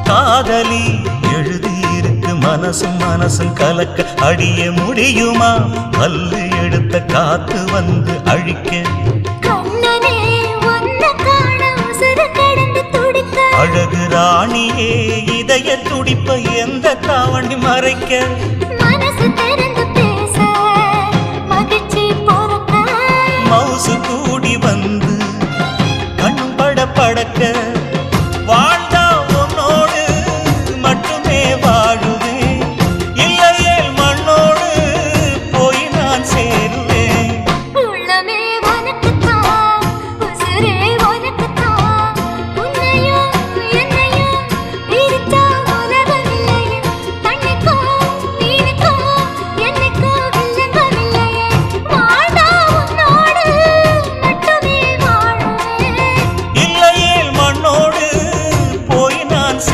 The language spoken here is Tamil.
காதலி எழுதியிருக்கு மனசும் மனசும் கலக்க அடிய முடியுமா பல்லு எடுத்த காத்து வந்து அழிக்க அழகு ராணியே இதய துடிப்ப எந்த தாவணி மறைக்க மனசு திறந்து பேச மகிழ்ச்சி போறக்க மவுசு கூடி வந்து கண் பட படக்க